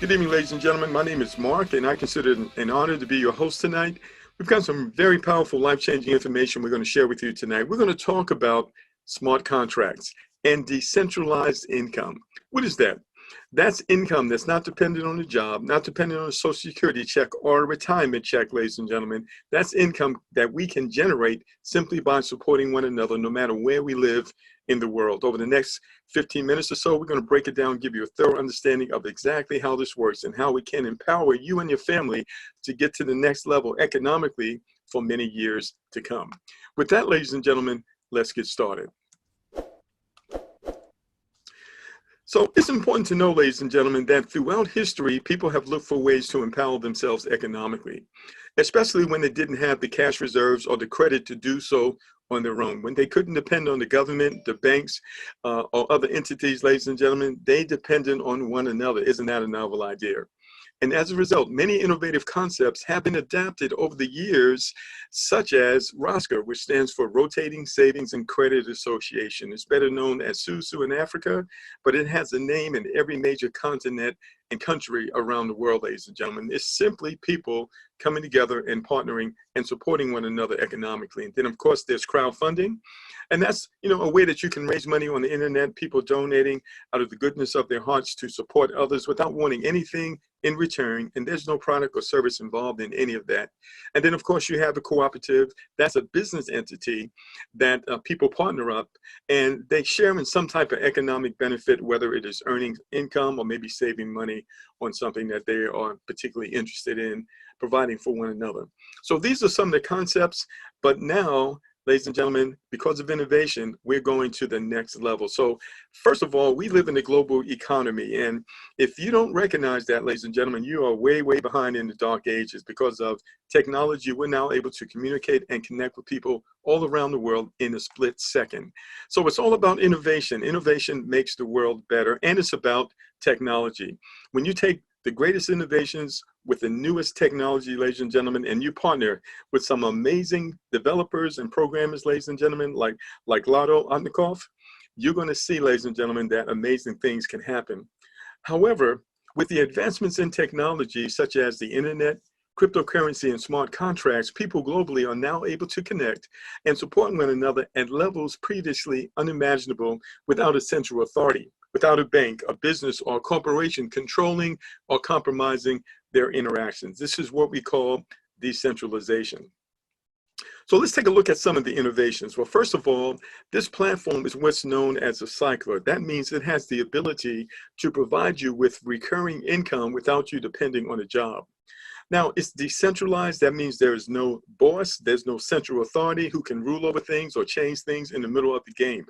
Good evening, ladies and gentlemen. My name is Mark, and I consider it an honor to be your host tonight. We've got some very powerful, life-changing information we're going to share with you tonight. We're going to talk about smart contracts and decentralized income. What is that? That's income that's not dependent on a job, not dependent on a social security check or a retirement check, ladies and gentlemen. That's income that we can generate simply by supporting one another, no matter where we live in the world. Over the next 15 minutes or so, we're going to break it down, give you a thorough understanding of exactly how this works and how we can empower you and your family to get to the next level economically for many years to come. With that, ladies and gentlemen, let's get started. So it's important to know, ladies and gentlemen, that throughout history, people have looked for ways to empower themselves economically, especially when they didn't have the cash reserves or the credit to do so on their own. When they couldn't depend on the government, the banks, or other entities, ladies and gentlemen, they depended on one another. Isn't that a novel idea? And as a result, many innovative concepts have been adapted over the years, such as ROSCA, which stands for Rotating Savings and Credit Association. It's better known as SUSU in Africa, but it has a name in every major continent and country around the world, ladies and gentlemen. It's simply people coming together and partnering and supporting one another economically. And then, of course, there's crowdfunding. And that's, a way that you can raise money on the internet, people donating out of the goodness of their hearts to support others without wanting anything in return. And there's no product or service involved in any of that. And then, of course, you have a cooperative. That's a business entity that people partner up and they share in some type of economic benefit, whether it is earning income or maybe saving money on something that they are particularly interested in providing for one another. So these are some of the concepts, but now, ladies and gentlemen, because of innovation, we're going to the next level. So first of all, we live in a global economy. And if you don't recognize that, ladies and gentlemen, you are way, way behind in the dark ages. Because of technology, we're now able to communicate and connect with people all around the world in a split second. So it's all about innovation. Innovation makes the world better, and it's about technology. When you take the greatest innovations with the newest technology, ladies and gentlemen, and you partner with some amazing developers and programmers, ladies and gentlemen, like Lado Otnikov, you're going to see, ladies and gentlemen, that amazing things can happen. However, with the advancements in technology, such as the internet, cryptocurrency, and smart contracts, people globally are now able to connect and support one another at levels previously unimaginable without a central authority, without a bank, a business, or a corporation controlling or compromising their interactions. This is what we call decentralization. So let's take a look at some of the innovations. Well, first of all, this platform is what's known as a cycler. That means it has the ability to provide you with recurring income without you depending on a job. Now, it's decentralized. That means there is no boss, there's no central authority who can rule over things or change things in the middle of the game.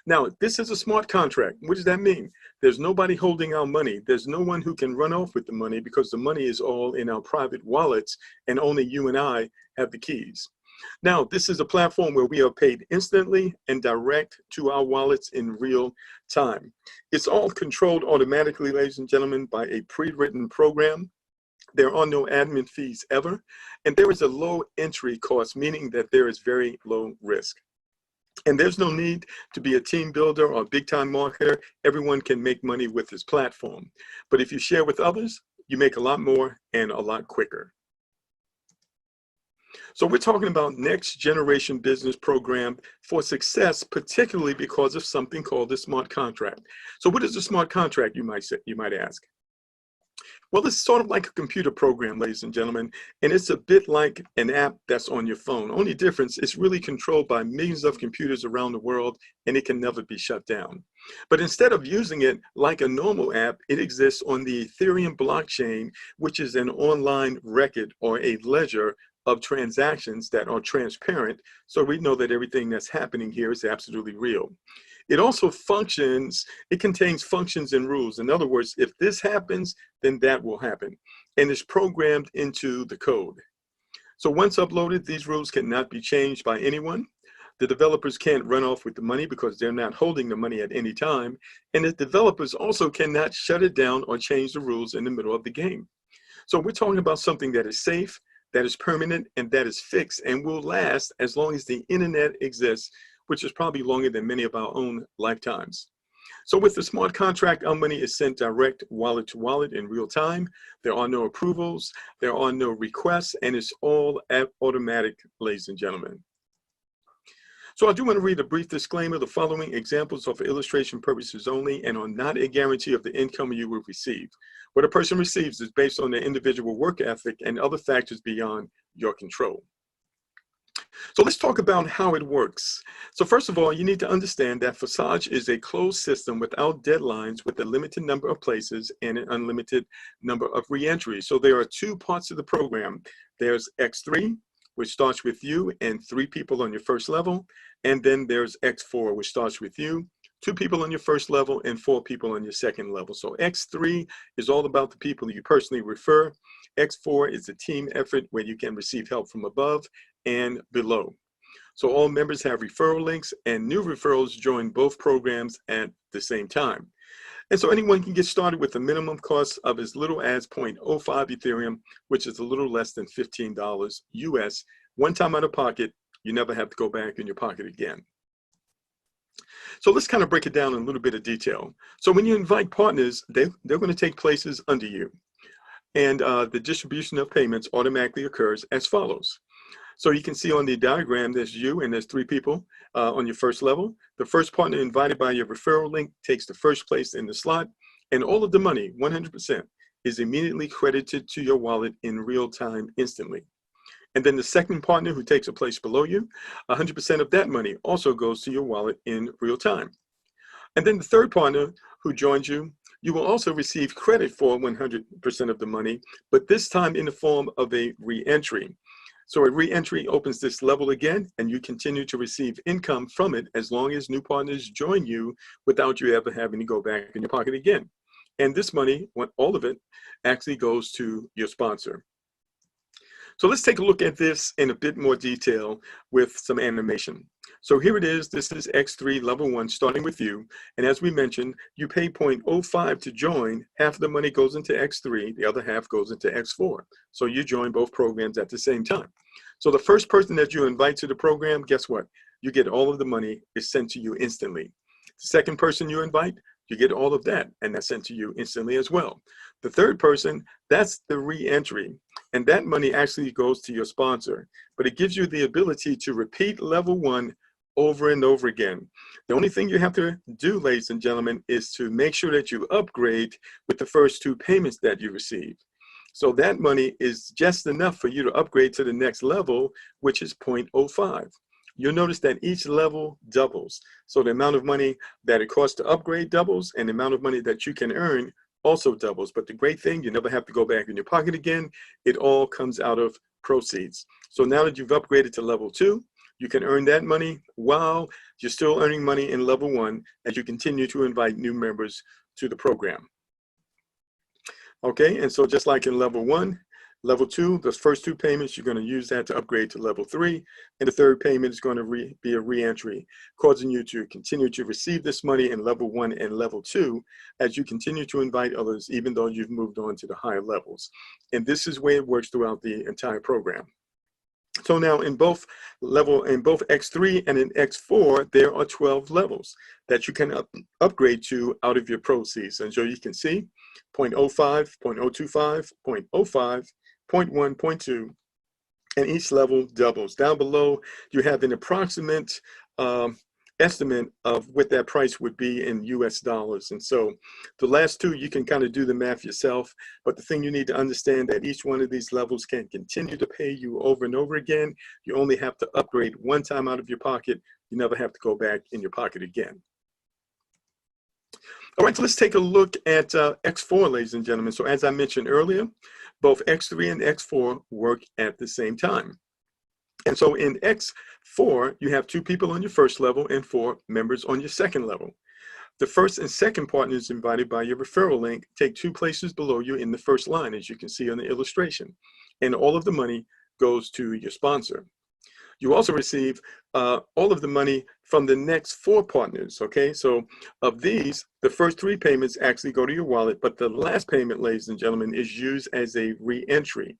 Now, this is a smart contract. What does that mean? There's nobody holding our money. There's no one who can run off with the money because the money is all in our private wallets and only you and I have the keys. Now, this is a platform where we are paid instantly and direct to our wallets in real time. It's all controlled automatically, ladies and gentlemen, by a pre-written program. There are no admin fees ever, and there is a low entry cost, meaning that there is very low risk. And there's no need to be a team builder or a big-time marketer. Everyone can make money with this platform. But if you share with others, you make a lot more and a lot quicker. So we're talking about next generation business program for success, particularly because of something called the smart contract. So what is a smart contract, you might ask? Well, it's sort of like a computer program, ladies and gentlemen, and it's a bit like an app that's on your phone. Only difference, it's really controlled by millions of computers around the world, and it can never be shut down. But instead of using it like a normal app, it exists on the Ethereum blockchain, which is an online record or a ledger of transactions that are transparent, so we know that everything that's happening here is absolutely real. It also functions, it contains functions and rules. In other words, if this happens, then that will happen. And it's programmed into the code. So once uploaded, these rules cannot be changed by anyone. The developers can't run off with the money because they're not holding the money at any time. And the developers also cannot shut it down or change the rules in the middle of the game. So we're talking about something that is safe, that is permanent, and that is fixed and will last as long as the internet exists, which is probably longer than many of our own lifetimes. So with the smart contract, our money is sent direct wallet to wallet in real time. There are no approvals, there are no requests, and it's all automatic, ladies and gentlemen. So I do want to read a brief disclaimer. The following examples are for illustration purposes only and are not a guarantee of the income you will receive. What a person receives is based on their individual work ethic and other factors beyond your control. So let's talk about how it works. So first of all, you need to understand that Forsage is a closed system without deadlines, with a limited number of places and an unlimited number of re-entries. So there are two parts of the program. There's X3, which starts with you and 3 people on your first level. And then there's X4, which starts with you, 2 people on your first level and 4 people on your second level. So X3 is all about the people you personally refer. X4 is a team effort where you can receive help from above and below. So all members have referral links, and new referrals join both programs at the same time. And so anyone can get started with a minimum cost of as little as 0.05 Ethereum, which is a little less than $15 US. One time out of pocket, you never have to go back in your pocket again. So let's kind of break it down in a little bit of detail. So when you invite partners, they're going to take places under you. And the distribution of payments automatically occurs as follows. So you can see on the diagram, there's you and there's 3 people on your first level. The first partner invited by your referral link takes the first place in the slot, and all of the money, 100%, is immediately credited to your wallet in real time instantly. And then the second partner who takes a place below you, 100% of that money also goes to your wallet in real time. And then the third partner who joins you, you will also receive credit for 100% of the money, but this time in the form of a re-entry. So a re-entry opens this level again, and you continue to receive income from it as long as new partners join you without you ever having to go back in your pocket again. And this money, all of it, actually goes to your sponsor. So let's take a look at this in a bit more detail with some animation. So here it is. This is X3 level 1 starting with you. And as we mentioned, you pay 0.05 to join. Half of the money goes into X3, the other half goes into X4. So you join both programs at the same time. So the first person that you invite to the program, guess what? You get all of the money is sent to you instantly. The second person you invite, you get all of that, and that's sent to you instantly as well. The third person, that's the re-entry, and that money actually goes to your sponsor, but it gives you the ability to repeat level 1 over and over again. The only thing you have to do, ladies and gentlemen, is to make sure that you upgrade with the first 2 payments that you receive. So that money is just enough for you to upgrade to the next level, which is 0.05. You'll notice that each level doubles. So the amount of money that it costs to upgrade doubles, and the amount of money that you can earn also doubles. But the great thing, you never have to go back in your pocket again. It all comes out of proceeds. So now that you've upgraded to level 2, you can earn that money while you're still earning money in level 1 as you continue to invite new members to the program. Okay, and so just like in level 1, level 2, the first 2 payments, you're going to use that to upgrade to level 3. And the third payment is going to be a re-entry, causing you to continue to receive this money in level 1 and level 2 as you continue to invite others, even though you've moved on to the higher levels. And this is the way it works throughout the entire program. So now in both X3 and in X4, there are 12 levels that you can upgrade to out of your proceeds. And so you can see 0.05, 0.025, 0.05, 0.1, 0.2, and each level doubles. Down below, you have an approximate estimate of what that price would be in US dollars. And so the last 2, you can kind of do the math yourself. But the thing you need to understand that each one of these levels can continue to pay you over and over again. You only have to upgrade 1 time out of your pocket. You never have to go back in your pocket again. All right, so let's take a look at X4, ladies and gentlemen. So as I mentioned earlier, both X3 and X4 work at the same time. And so in X4, you have 2 people on your first level and 4 members on your second level. The first and second partners invited by your referral link take 2 places below you in the first line, as you can see on the illustration. And all of the money goes to your sponsor. You also receive all of the money from the next 4 partners, okay? So of these, the first 3 payments actually go to your wallet, but the last payment, ladies and gentlemen, is used as a re-entry.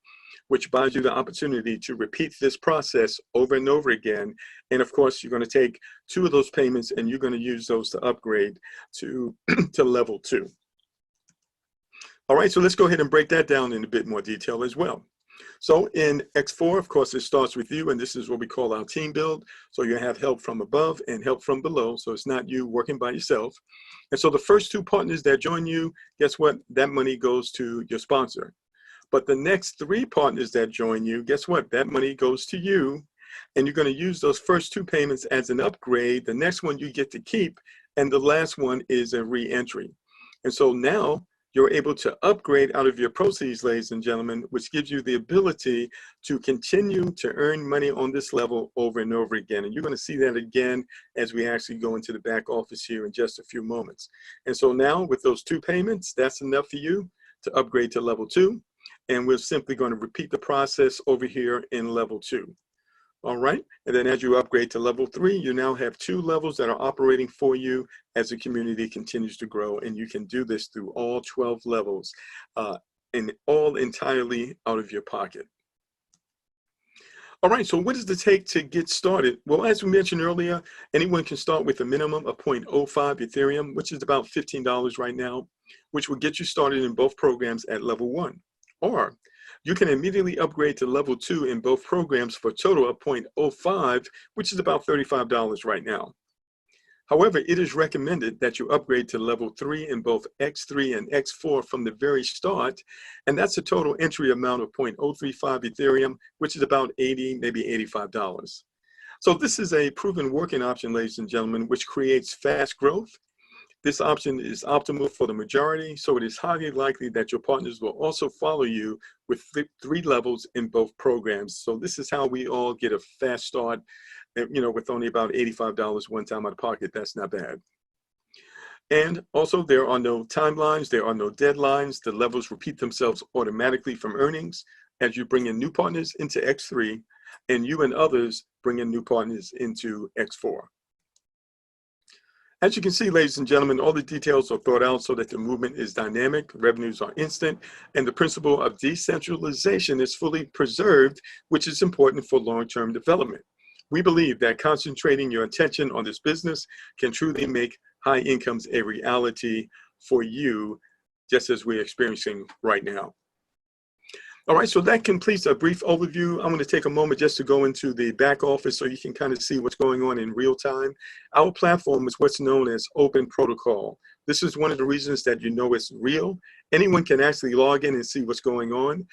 which buys you the opportunity to repeat this process over and over again. And of course, you're going to take 2 of those payments and you're going to use those to upgrade to, to level 2. All right, so let's go ahead and break that down in a bit more detail as well. So in X4, of course, it starts with you, and this is what we call our team build. So you have help from above and help from below. So it's not you working by yourself. And so the first 2 partners that join you, guess what? That money goes to your sponsor. But the next 3 partners that join you, guess what? That money goes to you. And you're going to use those first 2 payments as an upgrade. The next one you get to keep. And the last one is a re-entry. And so now you're able to upgrade out of your proceeds, ladies and gentlemen, which gives you the ability to continue to earn money on this level over and over again. And you're going to see that again as we actually go into the back office here in just a few moments. And so now with those 2 payments, that's enough for you to upgrade to level 2. And we're simply going to repeat the process over here in level 2. All right, and then as you upgrade to level 3, you now have 2 levels that are operating for you as the community continues to grow, and you can do this through all 12 levels and all entirely out of your pocket. All right, so what does it take to get started? Well, as we mentioned earlier, anyone can start with a minimum of 0.05 Ethereum, which is about $15 right now, which will get you started in both programs at level 1. Or you can immediately upgrade to level 2 in both programs for a total of 0.05, which is about $35 right now. However, it is recommended that you upgrade to level 3 in both X3 and X4 from the very start, and that's a total entry amount of 0.035 Ethereum, which is about $80, maybe $85. So this is a proven working option, ladies and gentlemen, which creates fast growth. This option is optimal for the majority, so it is highly likely that your partners will also follow you with 3 levels in both programs. So this is how we all get a fast start, you know, with only about $85 one time out of pocket. That's not bad. And also, there are no timelines, there are no deadlines. The levels repeat themselves automatically from earnings as you bring in new partners into X3, and you and others bring in new partners into X4. As you can see, ladies and gentlemen, all the details are thought out so that the movement is dynamic, revenues are instant, and the principle of decentralization is fully preserved, which is important for long-term development. We believe that concentrating your attention on this business can truly make high incomes a reality for you, just as we're experiencing right now. All right, so that completes a brief overview. I'm going to take a moment just to go into the back office so you can kind of see what's going on in real time. Our platform is what's known as open protocol. This is one of the reasons that you know it's real. Anyone can actually log in and see what's going on.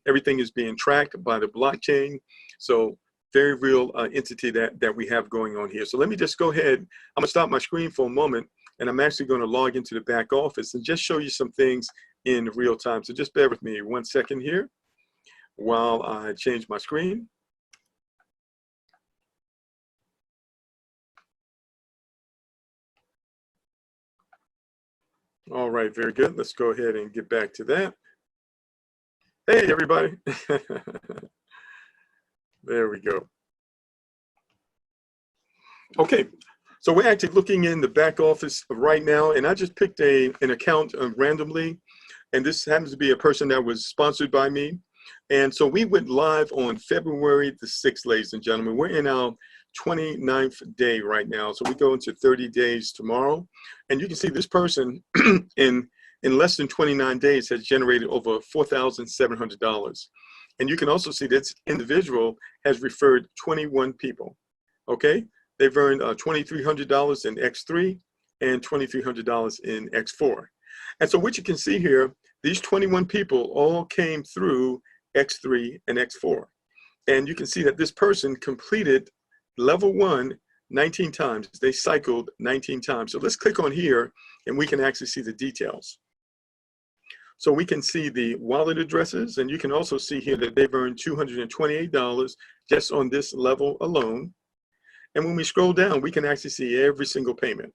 Everything is being tracked by the blockchain. So very real entity that we have going on here. So let me just go ahead. I'm going to stop my screen for a moment, and I'm actually going to log into the back office and just show you some things in real time. So just bear with me 1 second here while I change my screen. All right, very good. Let's go ahead and get back to that. Hey, everybody. There we go. Okay, so we're actually looking in the back office right now, and I just picked an account randomly. And this happens to be a person that was sponsored by me. And so we went live on February the 6th, ladies and gentlemen. We're in our 29th day right now. So we go into 30 days tomorrow. And you can see this person in less than 29 days has generated over $4,700. And you can also see this individual has referred 21 people. Okay, they've earned $2,300 in X3 and $2,300 in X4. And so what you can see here, these 21 people all came through X3 and X4. And you can see that this person completed level 1 19 times. They cycled 19 times. So let's click on here and we can actually see the details. So we can see the wallet addresses, and you can also see here that they've earned $228 just on this level alone. And when we scroll down, we can actually see every single payment.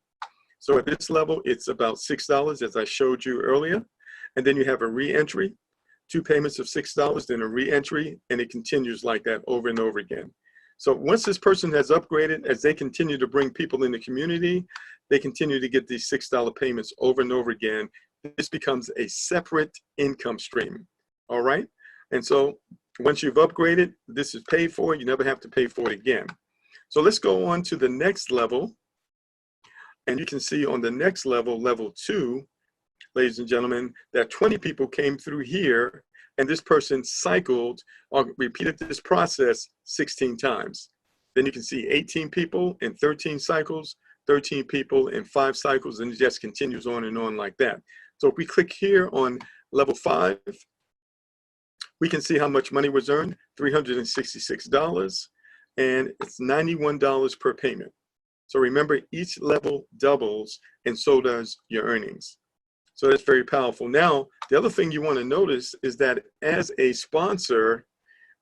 So at this level, it's about $6, as I showed you earlier. And then you have a re-entry, 2 payments of $6, then a re-entry, and it continues like that over and over again. So once this person has upgraded, as they continue to bring people in the community, they continue to get these $6 payments over and over again. This becomes a separate income stream, all right? And so Once you've upgraded, this is paid for. You never have to pay for it again. So let's go on to the next level. And you can see on the next level, level 2, ladies and gentlemen, that 20 people came through here, and this person cycled or repeated this process 16 times. Then you can see 18 people in 13 cycles, 13 people in 5 cycles, and it just continues on and on like that. So if we click here on level 5, we can see how much money was earned, $366, and it's $91 per payment. So remember, each level doubles, and so does your earnings. So that's very powerful. Now, the other thing you want to notice is that as a sponsor,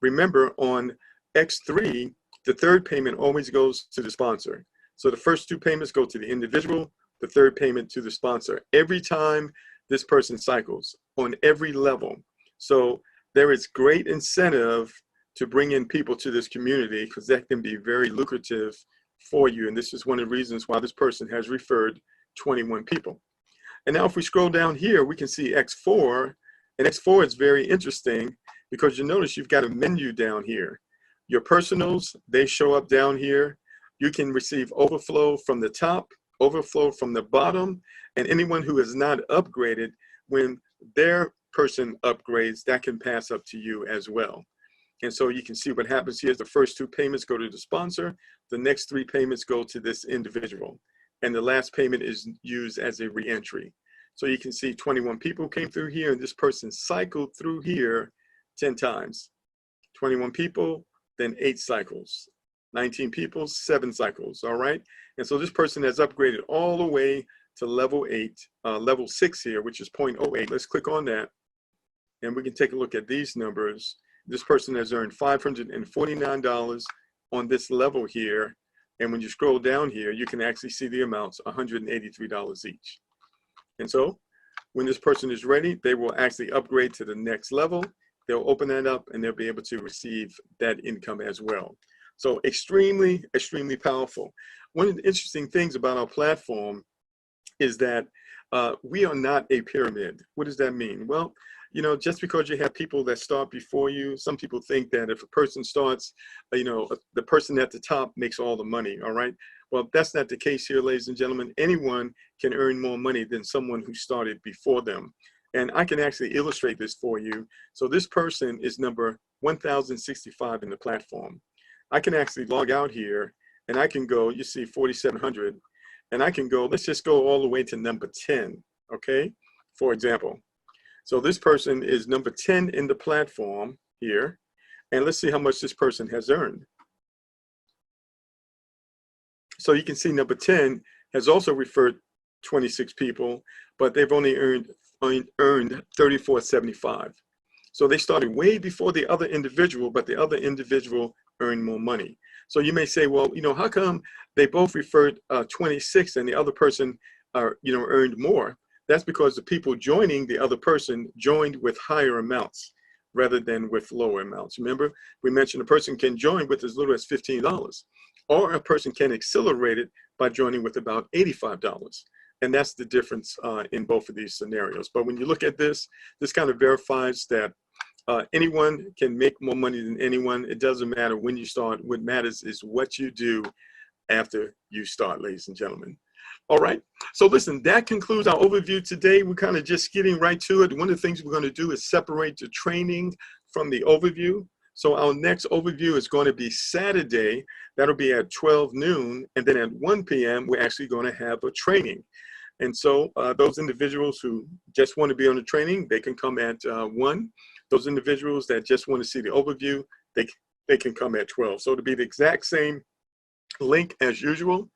remember on X3, the third payment always goes to the sponsor. So the first 2 payments go to the individual, the third payment to the sponsor, every time this person cycles on every level. So there is great incentive to bring in people to this community, because that can be very lucrative for you. And this is one of the reasons why this person has referred 21 people. And now if we scroll down here, we can see X4, and X4 is very interesting because you notice you've got a menu down here. Your personals, they show up down here. You can receive overflow from the top, overflow from the bottom, and anyone who is not upgraded, when their person upgrades, that can pass up to you as well. And so you can see what happens here is the first 2 payments go to the sponsor, the next 3 payments go to this individual, and the last payment is used as a reentry. So you can see 21 people came through here, and this person cycled through here 10 times. 21 people, then 8 cycles. 19 people, 7 cycles, all right? And so this person has upgraded all the way to level 8, level 6 here, which is 0.08. Let's click on that, and we can take a look at these numbers. This person has earned $549 on this level here. And when you scroll down here, you can actually see the amounts, $183 each. And so when this person is ready, they will actually upgrade to the next level. They'll open that up and they'll be able to receive that income as well. So extremely, extremely powerful. One of the interesting things about our platform is that we are not a pyramid. What does that mean? Well, you know, just because you have people that start before you, some people think that if a person starts, you know, the person at the top makes all the money, all right? Well, that's not the case here, ladies and gentlemen. Anyone can earn more money than someone who started before them. And I can actually illustrate this for you. So this person is number 1065 in the platform. I can actually log out here and I can go, you see 4,700, and I can go, let's just go all the way to number 10, okay? For example. So this person is number 10 in the platform here, and let's see how much this person has earned. So you can see number 10 has also referred 26 people, but they've only earned $34.75. So they started way before the other individual, but the other individual earned more money. So you may say, well, you know, how come they both referred 26 and the other person, you know, earned more? That's because the people joining the other person joined with higher amounts rather than with lower amounts. Remember, we mentioned a person can join with as little as $15, or a person can accelerate it by joining with about $85. And that's the difference in both of these scenarios. But when you look at this, this kind of verifies that anyone can make more money than anyone. It doesn't matter when you start. What matters is what you do after you start, ladies and gentlemen. All right, so listen, that concludes our overview today. We're kind of just getting right to it. One of the things we're going to do is separate the training from the overview. So our next overview is going to be Saturday. That'll be at 12 noon. And then at 1 p.m., we're actually going to have a training. And so those individuals who just want to be on the training, they can come at 1. Those individuals that just want to see the overview, they can come at 12. So it'll be the exact same link as usual.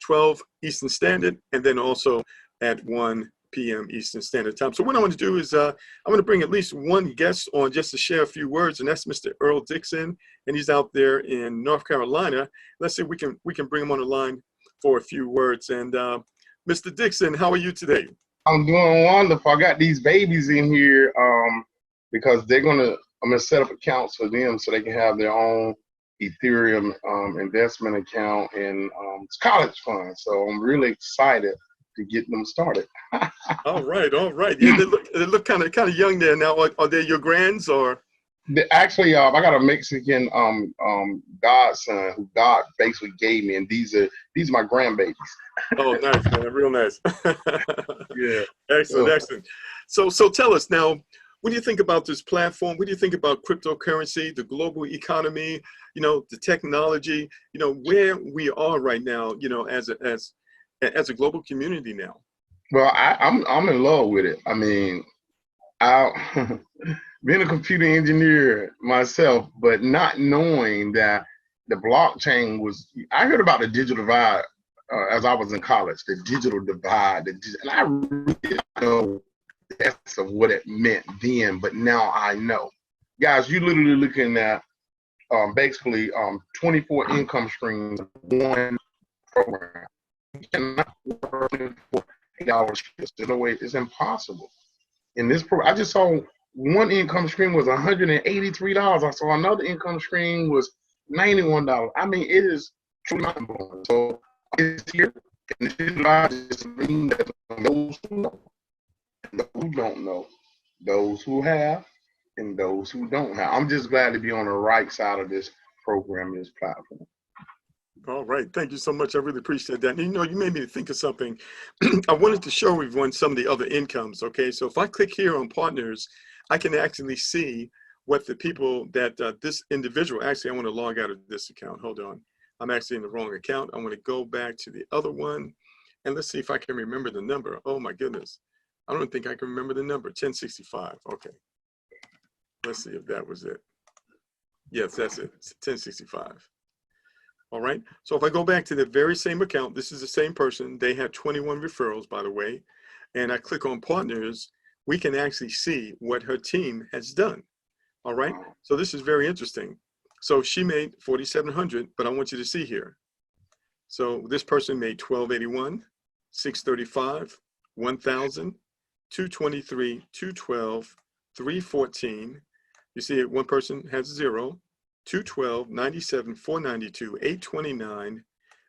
12 Eastern Standard, and then also at 1 p.m. Eastern Standard Time. So what I want to do is I'm going to bring at least one guest on just to share a few words, and that's Mr. Earl Dixon, and he's out there in North Carolina. Let's see if we can bring him on the line for a few words. And Mr. Dixon, how are you today? I'm doing wonderful. I got these babies in here because I'm gonna set up accounts for them so they can have their own Ethereum investment account and college fund. So I'm really excited to get them started. All right, all right. Yeah, they look kind of young there now. Are they your grands or? Actually, I got a Mexican godson who God basically gave me, and these are my grandbabies. Oh, nice, man. Real nice. Yeah. Excellent, excellent. So tell us now, what do you think about this platform? What do you think about cryptocurrency, the global economy, the technology, where we are right now, as a global community now? Well, I'm in love with it. I mean, I being a computer engineer myself, but not knowing that the blockchain was. I heard about the digital divide as I was in college. The digital divide, and I really didn't know the essence of what it meant then, but now I know. Guys, you're literally looking at basically 24 income streams in one program. You cannot work 8 hours. There's no way. It's impossible. In this program, I just saw one income stream was $183. I saw another income stream was $91. I mean, it is truly mind blowing. So it's here, and it just means that those who know, those who don't know, those who have, and those who don't have. I'm just glad to be on the right side of this program, this platform. All right. Thank you so much. I really appreciate that. And, you made me think of something. I wanted to show everyone some of the other incomes. Okay. So if I click here on partners, I can actually see what the people that this individual, actually, I want to log out of this account. Hold on. I'm actually in the wrong account. I want to go back to the other one, and let's see if I can remember the number. Oh my goodness. I don't think I can remember the number. 1065. Okay. Let's see if that was it. Yes, that's it. It's 1065. All right. So if I go back to the very same account, this is the same person. They had 21 referrals, by the way. And I click on partners, we can actually see what her team has done. All right. So this is very interesting. So she made 4,700, but I want you to see here. So this person made 1281, 635, 1,000, 223, 212, 314. You see it, one person has 0, 212, 97, 492, 829,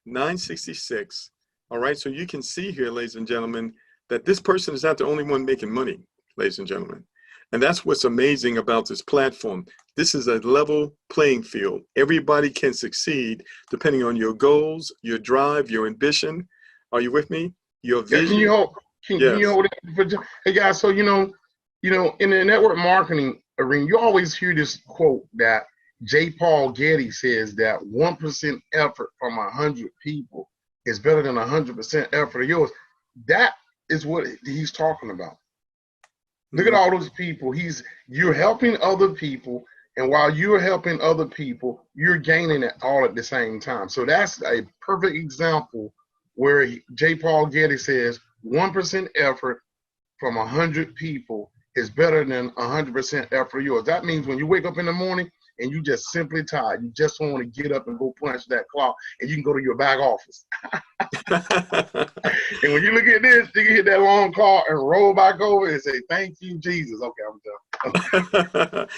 966. All right, so you can see here, ladies and gentlemen, that this person is not the only one making money, ladies and gentlemen. And that's what's amazing about this platform. This is a level playing field. Everybody can succeed depending on your goals, your drive, your ambition. Are you with me? Your vision. Can you hold? Can you hold it? Hey guys, so in the network marketing arena, you always hear this quote that J. Paul Getty says that 1% effort from 100 people is better than 100% effort of yours. That is what he's talking about. Look at all those people. You're helping other people, and while you're helping other people, you're gaining it all at the same time. So that's a perfect example where J. Paul Getty says 1% effort from 100 people is better than 100% effort of yours. That means when you wake up in the morning and you just simply tired, you just want to get up and go punch that clock, and you can go to your back office. And when you look at this, you can hit that long call and roll back over and say, "Thank you, Jesus." Okay, I'm done.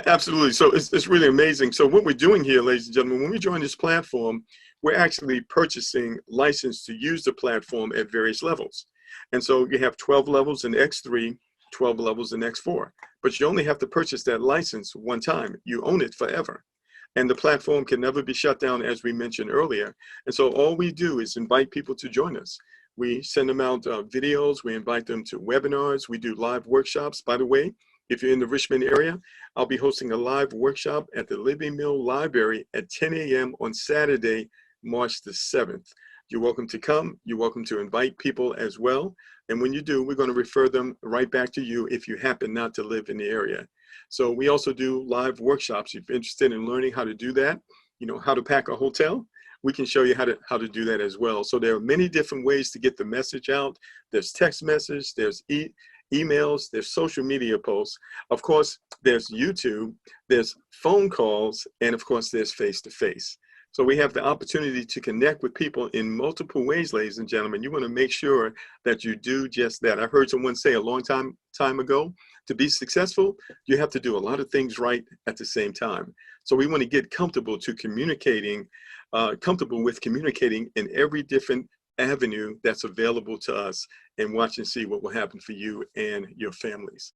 Absolutely. So it's really amazing. So what we're doing here, ladies and gentlemen, when we join this platform, we're actually purchasing license to use the platform at various levels. And so you have 12 levels in X3, 12 levels in X4, but you only have to purchase that license one time. You own it forever. And the platform can never be shut down, as we mentioned earlier. And so all we do is invite people to join us. We send them out videos. We invite them to webinars. We do live workshops. By the way, if you're in the Richmond area, I'll be hosting a live workshop at the Living Mill Library at 10 a.m. on Saturday, March the 7th. You're welcome to come. You're welcome to invite people as well. And when you do, we're going to refer them right back to you if you happen not to live in the area. So we also do live workshops. If you're interested in learning how to do that, how to pack a hotel, we can show you how to do that as well. So there are many different ways to get the message out. There's text message, there's emails, there's social media posts. Of course, there's YouTube, there's phone calls, and of course, there's face-to-face. So we have the opportunity to connect with people in multiple ways, ladies and gentlemen. You want to make sure that you do just that. I heard someone say a long time ago, to be successful, you have to do a lot of things right at the same time. So we want to get comfortable with communicating in every different avenue that's available to us, and watch and see what will happen for you and your families.